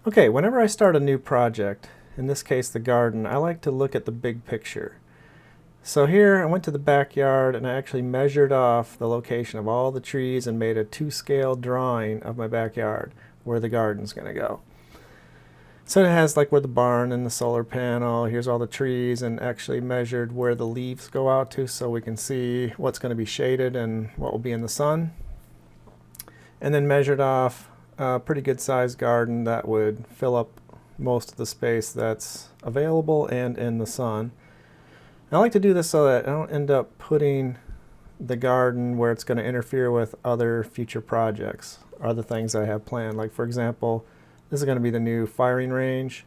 Okay, whenever I start a new project, in this case the garden, I like to look at the big picture. So here I went to the backyard and I actually measured off the location of all the trees and made a 2-scale drawing of my backyard where the garden's going to go. So it has like where the barn and the solar panel, here's all the trees, and actually measured where the leaves go out to so we can see what's going to be shaded and what will be in the sun. And then measured off a pretty good sized garden that would fill up most of the space that's available and in the sun. I like to do this so that I don't end up putting the garden where it's going to interfere with other future projects, other things I have planned. Like for example, this is going to be the new firing range,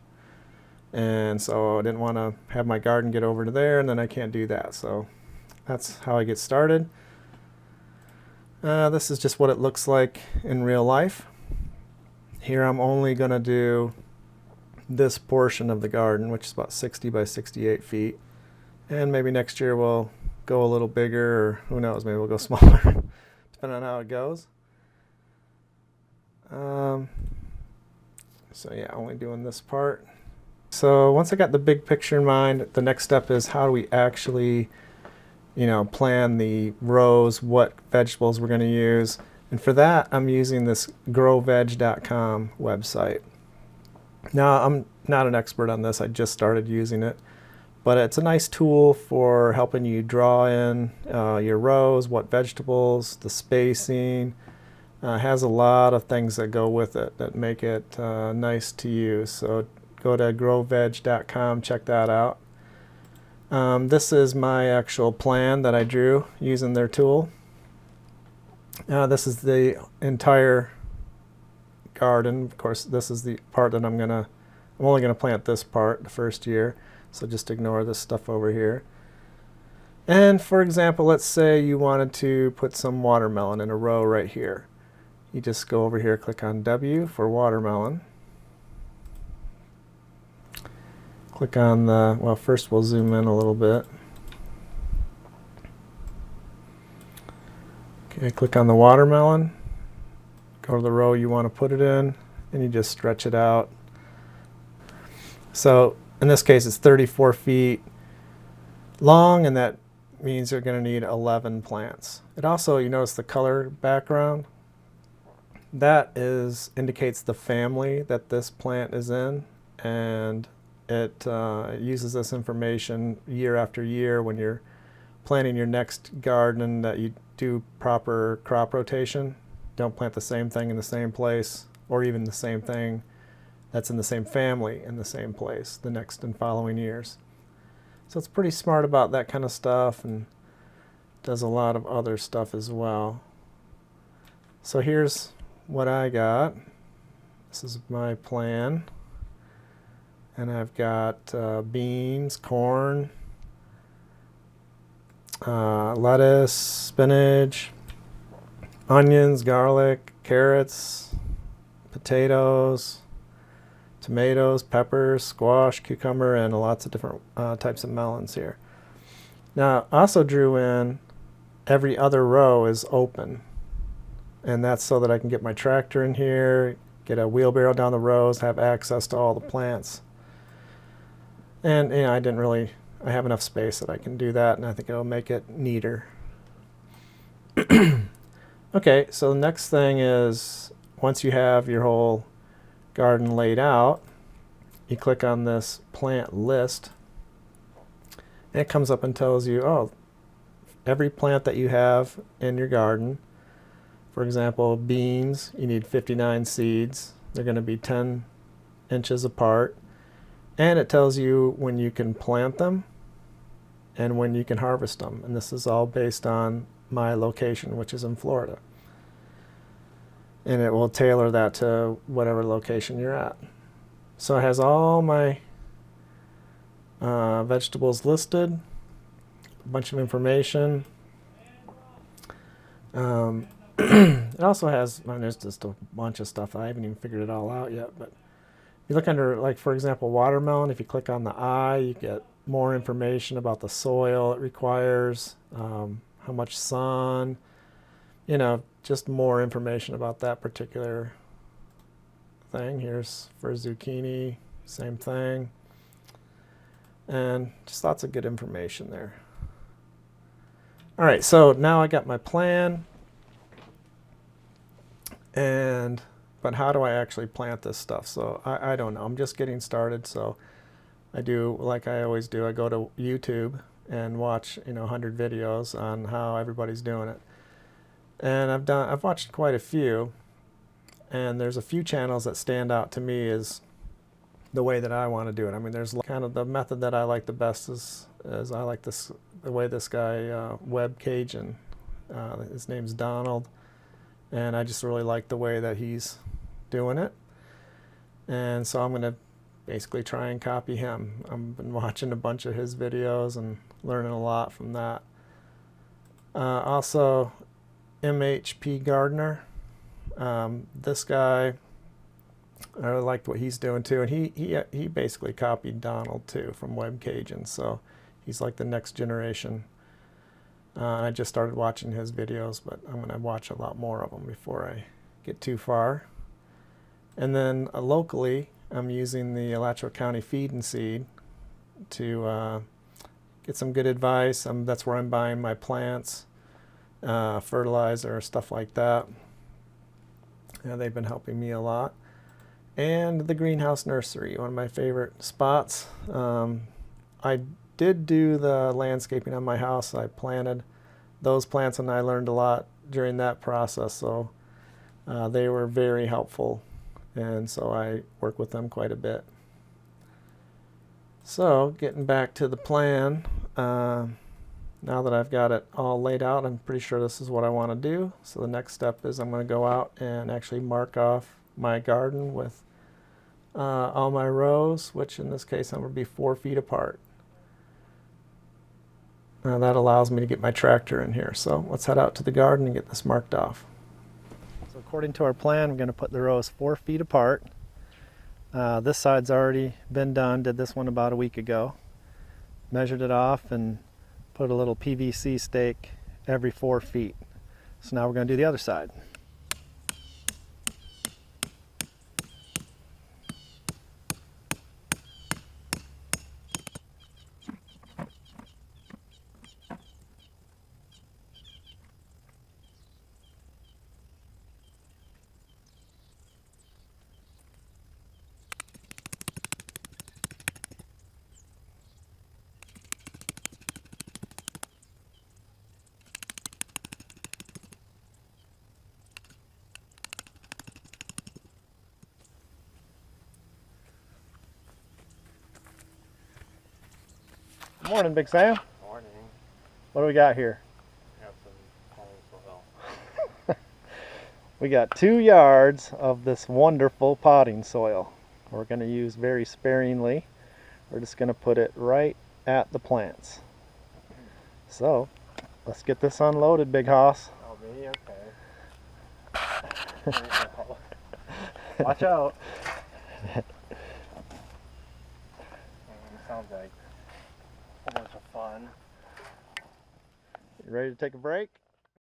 and so I didn't want to have my garden get over to there and then I can't do that. So that's how I get started. This is just what it looks like in real life. Here I'm only going to do this portion of the garden, which is about 60 by 68 feet. And maybe next year we'll go a little bigger, or who knows, maybe we'll go smaller, depending on how it goes. So yeah, only doing this part. So once I got the big picture in mind, the next step is how do we actually, plan the rows, what vegetables we're going to use. And for that, I'm using this growveg.com website. Now, I'm not an expert on this. I just started using it. But it's a nice tool for helping you draw in your rows, what vegetables, the spacing. Has a lot of things that go with it that make it nice to use. So go to growveg.com, check that out. This is my actual plan that I drew using their tool. This is the entire garden. Of course, this is the part that I'm only gonna plant this part the first year. So just ignore this stuff over here. And for example, let's say you wanted to put some watermelon in a row right here. You just go over here, click on W for watermelon. Click on well, first we'll zoom in a little bit. Okay, click on the watermelon. Go to the row you want to put it in, and you just stretch it out. So in this case, it's 34 feet long, and that means you're going to need 11 plants. It also, you notice the color background? That indicates the family that this plant is in, and it uses this information year after year when you're planting your next garden, that you do proper crop rotation. Don't plant the same thing in the same place, or even the same thing that's in the same family in the same place the next and following years. So it's pretty smart about that kind of stuff, and does a lot of other stuff as well. So here's what I got. This is my plan, and I've got beans, corn, lettuce, spinach, onions, garlic, carrots, potatoes, tomatoes, peppers, squash, cucumber, and lots of different types of melons here. Now, I also drew in every other row is open, and that's so that I can get my tractor in here, get a wheelbarrow down the rows, have access to all the plants. And I have enough space that I can do that, and I think it'll make it neater. Okay, so the next thing is, once you have your whole garden laid out, you click on this plant list, and it comes up and tells you, oh, every plant that you have in your garden. For example, beans, you need 59 seeds. They're going to be 10 inches apart. And it tells you when you can plant them and when you can harvest them. And this is all based on my location, which is in Florida. And it will tailor that to whatever location you're at. So it has all my vegetables listed, a bunch of information. It also has, there's just a bunch of stuff. I haven't even figured it all out yet. But if you look under, like for example, watermelon, if you click on the eye, you get more information about the soil it requires, how much sun, just more information about that particular thing. Here's for zucchini, same thing. And just lots of good information there. All right, so now I got my plan. But how do I actually plant this stuff? So I don't know. I'm just getting started. So I do like I always do. I go to YouTube and watch 100 videos on how everybody's doing it. And I've watched quite a few. And there's a few channels that stand out to me as the way that I want to do it. I mean, there's kind of the method that I like the best is I like the way this guy Web Cajun. His name's Donald. And I just really like the way that he's doing it. And so I'm going to basically try and copy him. I've been watching a bunch of his videos and learning a lot from that. Also, MHP Gardener. This guy, I really liked what he's doing too. And he basically copied Donald too from Web Cajun. So he's like the next generation. I just started watching his videos, but I'm going to watch a lot more of them before I get too far. And then locally, I'm using the Alachua County Feed and Seed to get some good advice. That's where I'm buying my plants, fertilizer, stuff like that. They've been helping me a lot. And the Greenhouse Nursery, one of my favorite spots. I did do the landscaping on my house. I planted those plants and I learned a lot during that process, so they were very helpful, and so I work with them quite a bit. So getting back to the plan, now that I've got it all laid out, I'm pretty sure this is what I want to do. So the next step is I'm going to go out and actually mark off my garden with all my rows, which in this case I'm going to be 4 feet apart. That allows me to get my tractor in here. So let's head out to the garden and get this marked off. So according to our plan, we're going to put the rows 4 feet apart. This side's already been done. Did this one about a week ago. Measured it off and put a little PVC stake every 4 feet. So now we're going to do the other side. Good morning, Big Sam. Morning. What do we got here? We have some potting soil. We got 2 yards of this wonderful potting soil. We're going to use very sparingly. We're just going to put it right at the plants. So let's get this unloaded, Big Hoss. Oh, me? Okay. Watch out. Sounds like a whole bunch of fun. You ready to take a break?